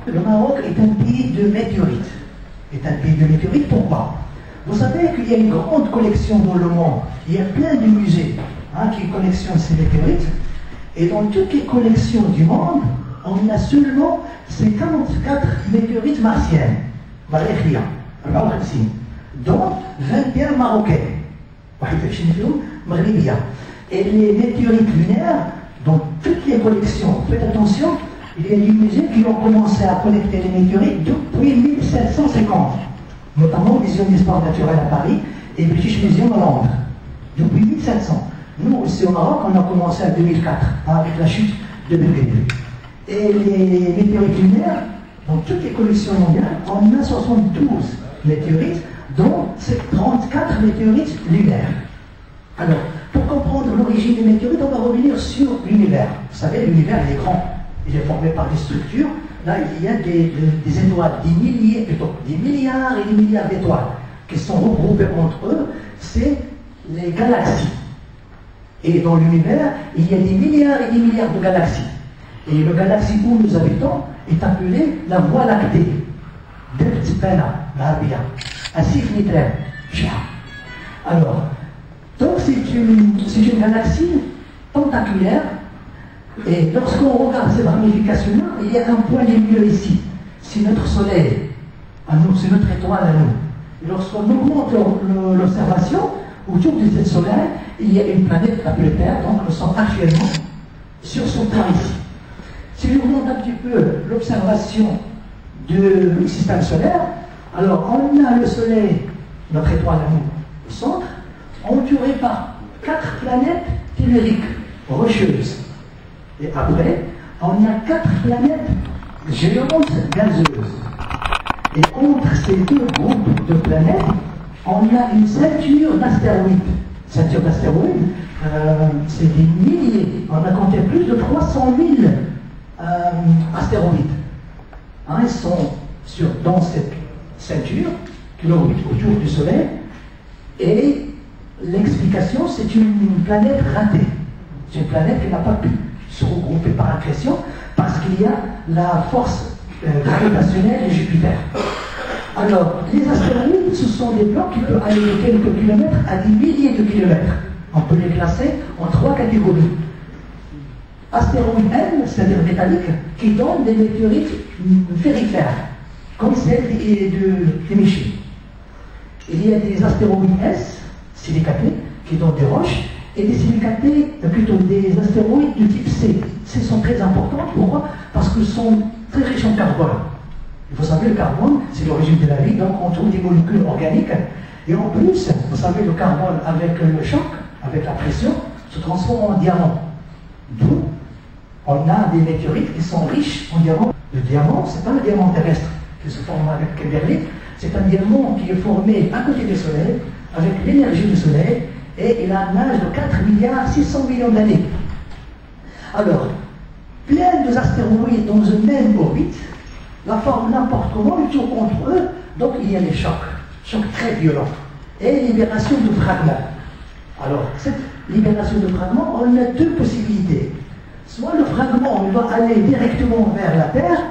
Le Maroc est un pays de météorites. Pourquoi? Vous savez qu'il y a une grande collection dans le monde. Il y a plein de musées qui collectionnent ces météorites. Et dans toutes les collections du monde, on a seulement ces 44 météorites martiennes. Dont 21 marocaines. Et les météorites lunaires, dans toutes les collections, faites attention, il y a des musées qui ont commencé à collecter les météorites depuis 1750, notamment le Muséum d'histoire naturelle à Paris et le British Museum à Londres, depuis 1700. Nous, aussi au Maroc, on a commencé en 2004, avec la chute de Bébé. Et les météorites lunaires, dans toutes les collections mondiales, on a 72 météorites, dont 34 météorites lunaires. Alors, pour comprendre l'origine des météorites, on va revenir sur l'univers. Vous savez, l'univers est grand. Il est formé par des structures. Là, il y a des étoiles, des milliards et des milliards d'étoiles qui sont regroupées entre eux. C'est les galaxies. Et dans l'univers, il y a des milliards et des milliards de galaxies. Et la galaxie où nous habitons est appelée la Voie lactée. Alors, donc c'est une galaxie tentaculaire. Et lorsqu'on regarde cette ramification-là, il y a un point de milieu ici. C'est notre soleil, à nous, c'est notre étoile à nous. Et lorsqu'on augmente l'observation, autour de ce soleil, il y a une planète appelée Terre, donc nous sommes actuellement sur son temps ici. Si je vous montre un petit peu l'observation du système solaire, alors on a le soleil, notre étoile à nous, au centre, entouré par 4 planètes telluriques, rocheuses. Et après, on a 4 planètes géantes gazeuses. Et entre ces deux groupes de planètes, on a une ceinture d'astéroïdes. Ceinture d'astéroïdes, c'est des milliers. On a compté plus de 300 000 astéroïdes. Ils sont dans cette ceinture qui orbite autour du Soleil. Et l'explication, c'est une planète ratée. C'est une planète qui n'a pas pu se regrouper par accrétion parce qu'il y a la force gravitationnelle de Jupiter. Alors, les astéroïdes, ce sont des blocs qui peuvent aller de quelques kilomètres à des milliers de kilomètres. On peut les classer en 3 catégories. Astéroïdes M, c'est-à-dire métalliques, qui donnent des météorites périphéres, comme celle de Michi. Il y a des astéroïdes S, silicatés, qui donnent des roches, et des silicatés, plutôt des astéroïdes du type C. Ces sont très importants. Pourquoi? Parce qu'ils sont très riches en carbone. Il faut savoir, le carbone, c'est l'origine de la vie, donc on trouve des molécules organiques. Et en plus, vous savez, le carbone, avec le choc, avec la pression, se transforme en diamant. D'où on a des météorites qui sont riches en diamant. Le diamant, c'est pas le diamant terrestre qui se forme avec Kimberley, c'est un diamant qui est formé à côté du Soleil, avec l'énergie du Soleil, et il a un âge de 4 milliards 600 millions d'années. Alors, plein d'astéroïdes dans une même orbite, la forme n'importe comment, ils tournent entre eux, donc il y a des chocs très violents, et libération de fragments. Alors, cette libération de fragments, on a 2 possibilités. Soit le fragment, il va aller directement vers la Terre,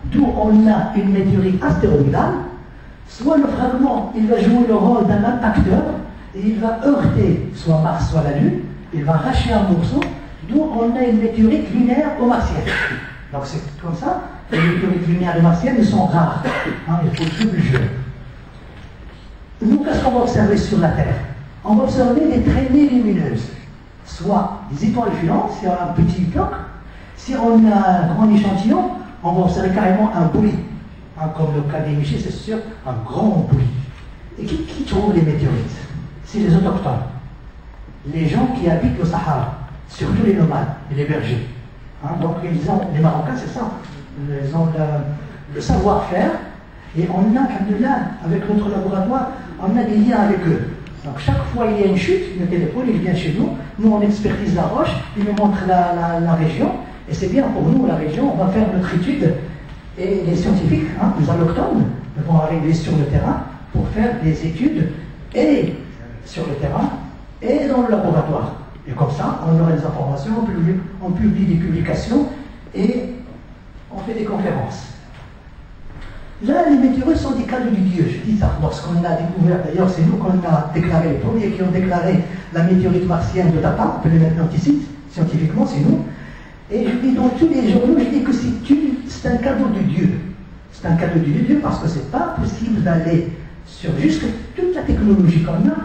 d'où on a une météorite astéroïdale, soit le fragment, il va jouer le rôle d'un impacteur, et il va heurter soit Mars, soit la Lune, il va arracher un morceau, d'où on a une météorite lunaire ou martienne. Donc c'est comme ça, les météorites lunaires et martiennes sont rares. Il faut tout le jeu. Nous, qu'est-ce qu'on va observer sur la Terre? On va observer des traînées lumineuses. soit des étoiles filantes, c'est un petit bloc. Si on a un grand échantillon, on va observer carrément un bolide. Hein, comme le cas des Michel, c'est sûr, un grand bolide. Et qui trouve les météorites? C'est les autochtones. Les gens qui habitent le Sahara, surtout les nomades et les bergers. Hein, donc les Marocains, c'est ça. Ils ont le savoir-faire. Et on a, alhamdoulilah, avec notre laboratoire, on a des liens avec eux. Donc chaque fois il y a une chute, il me téléphone, il vient chez nous, nous on expertise la roche, il nous montre la région, et c'est bien pour nous, la région, on va faire notre étude, et les scientifiques, hein, les allochtones, vont arriver sur le terrain pour faire des études, et sur le terrain, et dans le laboratoire. Et comme ça, on aura des informations, on publie des publications, et on fait des conférences. Là, les météorites sont des cadeaux du Dieu, je dis ça. Lorsqu'on a découvert, d'ailleurs, c'est nous qu'on a déclaré, les premiers qui ont déclaré la météorite martienne de Tapa, appelée maintenant Tissit, scientifiquement, c'est nous. Et je dis dans tous les journaux, je dis que c'est un cadeau de Dieu. C'est un cadeau de Dieu parce que c'est pas possible d'aller sur jusque toute la technologie qu'on a,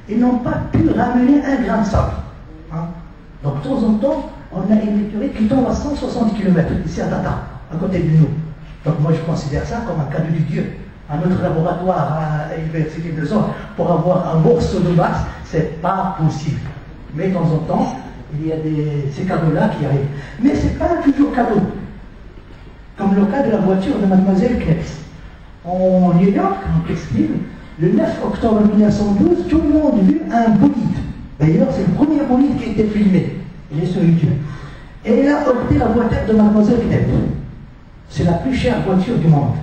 ils n'ont pas pu ramener un grain de sable. Hein? Donc, de temps en temps, on a une météorite qui tombe à 160 km ici à Tata, à côté de nous. Donc moi je considère ça comme un cadeau du Dieu. À notre laboratoire à l'Université de Zone, pour avoir un morceau de Mars, c'est pas possible. Mais de temps en temps, il y a ces cadeaux-là qui arrivent. Mais c'est pas toujours cadeau. Comme le cas de la voiture de Mademoiselle Krebs. En New York, en Textile, le 9 octobre 1912, tout le monde a vu un bolide. D'ailleurs, c'est le premier bolide qui a été filmé. Il est sur YouTube. Et elle a opté la voiture de Mademoiselle Krebs. C'est la plus chère voiture du monde.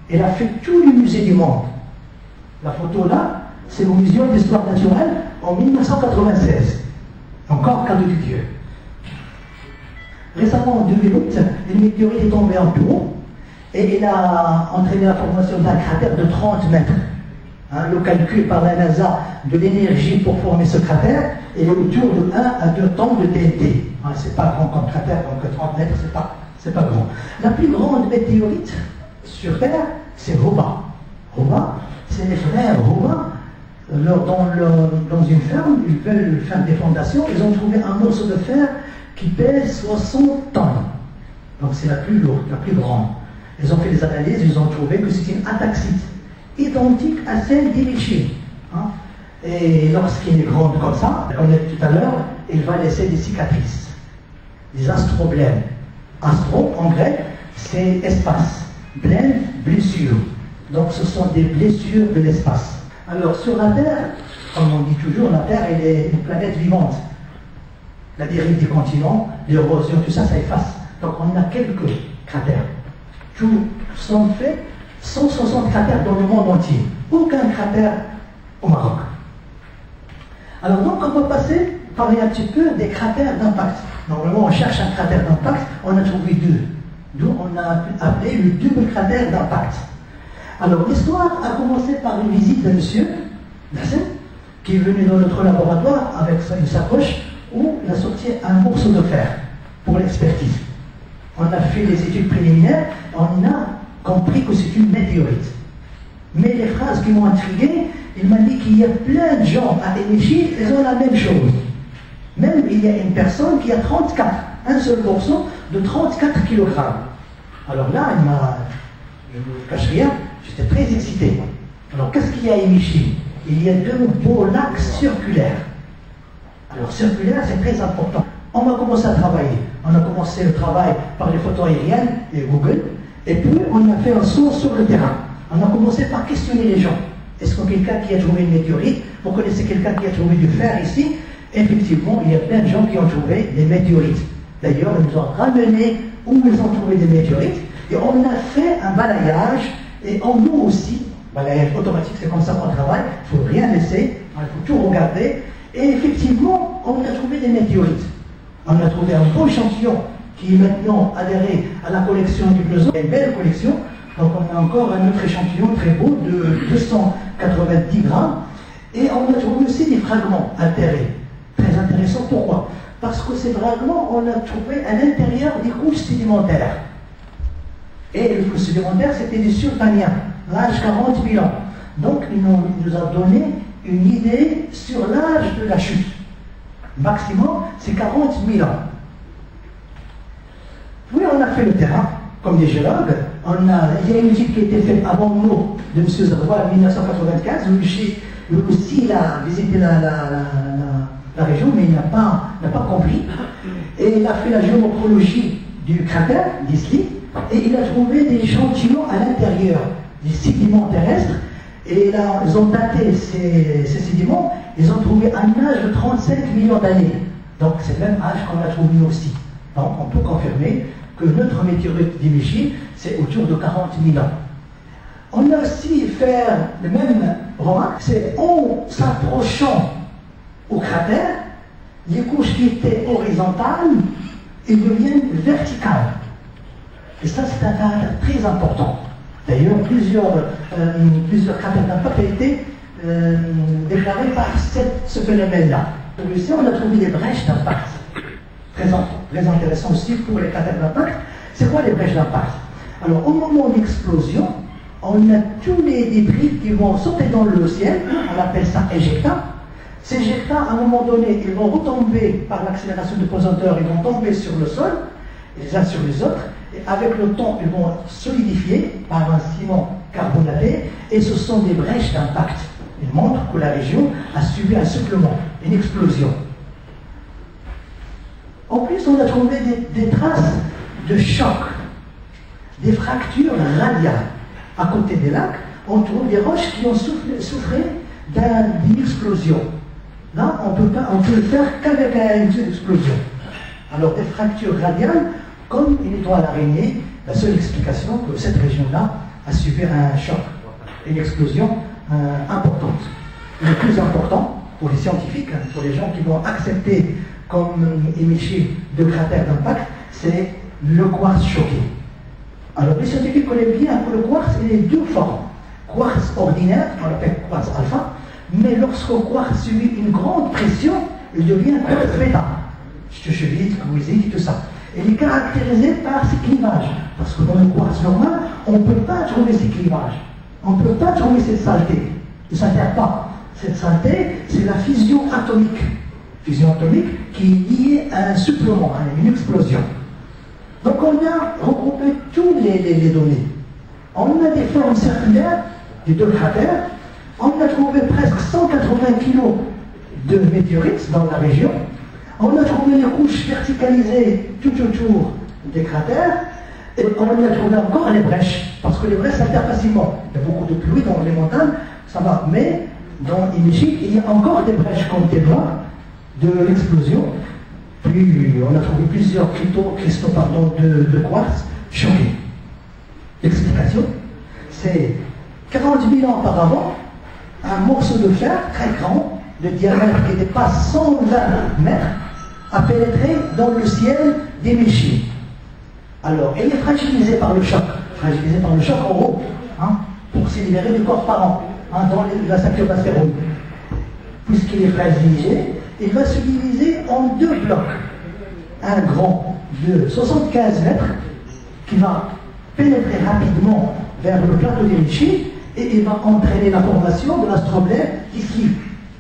Elle a fait tous les musées du monde. La photo là, c'est au Muséum d'Histoire naturelle en 1996. Encore cadeau du Dieu. Récemment, en 2008, une météorite est tombée en Pérou et elle a entraîné la formation d'un cratère de 30 mètres. Hein, le calcul par la NASA de l'énergie pour former ce cratère est autour de 1 à 2 tonnes de TNT. Hein, c'est pas grand comme cratère, donc 30 mètres, c'est pas grand. La plus grande météorite sur Terre, c'est Roba. Roba, c'est les frères Roba. Dans une ferme, ils veulent faire des fondations, ils ont trouvé un morceau de fer qui pèse 60 tonnes. Donc c'est la plus lourde, la plus grande. Ils ont fait des analyses, ils ont trouvé que c'est une ataxite, identique à celle d'Ilychine. Hein? Et lorsqu'il est grande comme ça, comme on a dit tout à l'heure, il va laisser des cicatrices, des astroblèmes. Astro, en grec, c'est espace. Blême, blessure. Donc ce sont des blessures de l'espace. Alors sur la Terre, comme on dit toujours, la Terre elle est une planète vivante. La dérive des continents, l'érosion, tout ça, ça efface. Donc on a quelques cratères. Tout sont faits 160 cratères dans le monde entier. Aucun cratère au Maroc. Alors donc on va parler un petit peu des cratères d'impact. Normalement, on cherche un cratère d'impact, on a trouvé deux. D'où on a appelé le double cratère d'impact. Alors, l'histoire a commencé par une visite de monsieur Nasser, qui est venu dans notre laboratoire avec une sacoche où il a sorti un morceau de fer pour l'expertise. On a fait les études préliminaires, on a compris que c'est une météorite. Mais les phrases qui m'ont intrigué, il m'a dit qu'il y a plein de gens à Énéchir, ils ont la même chose. Même il y a une personne qui a 34, un seul morceau de 34 kg. Alors là, je ne vous cache rien, j'étais très excité. Alors qu'est-ce qu'il y a à Énéchir? Il y a deux beaux lacs circulaires. Alors circulaire, c'est très important. On va commencer à travailler. On a commencé le travail par les photos aériennes et Google, et puis on a fait un saut sur le terrain. On a commencé par questionner les gens. Est-ce que quelqu'un qui a trouvé une météorite? Vous connaissez quelqu'un qui a trouvé du fer ici? Effectivement, il y a plein de gens qui ont trouvé des météorites. D'ailleurs, ils nous ont ramené où ils ont trouvé des météorites, et on a fait un balayage, et en nous aussi, balayage automatique, c'est comme ça qu'on travaille, il ne faut rien laisser, il faut tout regarder, et effectivement, on a trouvé des météorites. On a trouvé un beau échantillon qui est maintenant adhéré à la collection du Bleuson, une belle collection. Donc on a encore un autre échantillon très beau de 290 grammes. Et on a trouvé aussi des fragments altérés. Très intéressant, pourquoi? Parce que ces fragments, on a trouvé à l'intérieur des couches sédimentaires. Et les couches sédimentaires, c'était des sultaniens, l'âge 40 000 ans. Donc il nous a donné une idée sur l'âge de la chute. Maximum, c'est 40 000 ans. Oui, on a fait le terrain, comme des géologues. Il y a une étude qui a été faite avant nous, de M. Zerwa, en 1995, où lui aussi il a visité la région, mais il n'a pas compris. Et il a fait la géomorphologie du cratère d'Isli, et il a trouvé des échantillons à l'intérieur des sédiments terrestres. Et là, ils ont daté ces sédiments, ils ont trouvé un âge de 35 millions d'années. Donc c'est le même âge qu'on a trouvé nous aussi. Donc on peut confirmer que notre météorite d'Imichi, c'est autour de 40 000 ans. On a aussi fait le même remarque, c'est en s'approchant au cratère, les couches qui étaient horizontales, elles deviennent verticales. Et ça, c'est un caractère très important. D'ailleurs, plusieurs cratères d'impact ont été déclarés par ce phénomène-là. Ici, on a trouvé des brèches d'impact. Très intéressant aussi pour les cratères d'impact. C'est quoi les brèches d'impact? Alors, au moment d'explosion, on a tous les débris qui vont sauter dans le ciel, on appelle ça éjecta. Ces éjecta, à un moment donné, ils vont retomber par l'accélération du pesanteur, ils vont tomber sur le sol, les uns sur les autres, et avec le temps, ils vont solidifier par un ciment carbonaté, et ce sont des brèches d'impact. Ils montrent que la région a subi un secouement, une explosion. En plus, on a trouvé des traces de choc, des fractures radiales. À côté des lacs, on trouve des roches qui ont souffert d'une explosion. Là, on peut le faire qu'avec une explosion. Alors, des fractures radiales, comme une étoile araignée, la seule explication que cette région-là a subi un choc, une explosion importante. Le plus important pour les scientifiques, pour les gens qui vont accepter comme émiché de cratères d'impact, c'est le quartz choqué. Alors les scientifiques connaissent bien que le quartz il est deux formes. Quartz ordinaire, on l'appelle quartz alpha, mais lorsque le quartz subit une grande pression, il devient quartz bêta. Stuchevite, cuisine, tout ça. Il est caractérisé par ses clivages. Parce que dans le quartz normal, on ne peut pas trouver ces clivages. On ne peut pas trouver cette saleté. Il ne s'intère pas. Cette saleté, c'est la fusion atomique. Fusion atomique qui est liée à un supplément, à une explosion. Donc on a regroupé toutes les données. On a des formes circulaires des deux cratères. On a trouvé presque 180 kg de météorites dans la région. On a trouvé les couches verticalisées tout autour des cratères. Et on a trouvé encore les brèches, parce que les brèches s'altèrent facilement. Il y a beaucoup de pluie dans les montagnes, ça va. Mais dans Imichi, il y a encore des brèches comme témoins de l'explosion. Puis on a trouvé plusieurs cristaux de quartz choqués. L'explication, c'est 40 000 ans auparavant, un morceau de fer très grand, de diamètre qui dépasse 120 mètres, a pénétré dans le ciel d'Imichi. Alors, elle est fragilisée par le choc en haut, pour se libérer du corps parent, dans la ceinture d'astéroïdes. Puisqu'il est fragilisé, il va se diviser en deux blocs. Un grand de 75 mètres qui va pénétrer rapidement vers le plateau d'Imichi et il va entraîner la formation de l'astroblère ici,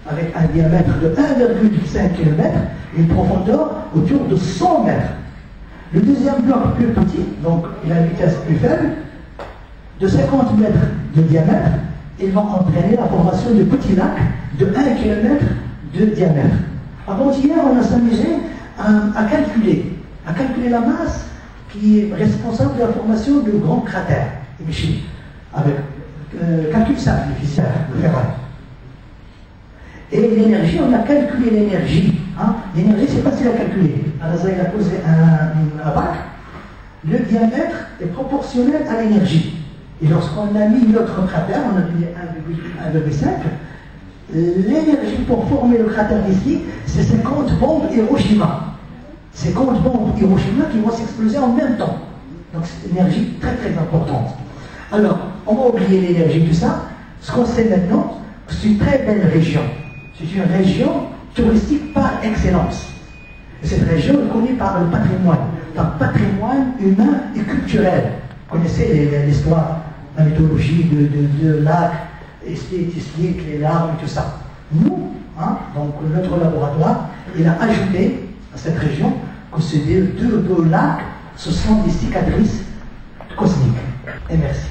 avec un diamètre de 1,5 km et une profondeur autour de 100 mètres. Le deuxième bloc plus petit, donc il a une vitesse plus faible, de 50 mètres de diamètre, il va entraîner la formation de petits lacs de 1 km de diamètre. Avant-hier, on a s'amusé à calculer la masse qui est responsable de la formation de grands cratères, avec calcul simple, difficile, le ferrari. Et l'énergie, on a calculé l'énergie. L'énergie, c'est facile à calculer. Al-Azhar, il a posé un bac. Le diamètre est proportionnel à l'énergie. Et lorsqu'on a mis notre cratère, on a mis 1,5, l'énergie pour former le cratère ici, c'est 50 bombes Hiroshima. 50 bombes Hiroshima qui vont s'exploser en même temps. Donc c'est une énergie très très importante. Alors, on va oublier l'énergie, tout ça. Ce qu'on sait maintenant, c'est une très belle région. C'est une région touristique par excellence. Et cette région est connue par le patrimoine. Donc patrimoine humain et culturel. Vous connaissez l'histoire, la mythologie de lacs, les larmes et tout ça. Nous, donc notre laboratoire il a ajouté à cette région que ces deux lacs, ce sont des cicatrices cosmiques. Et merci.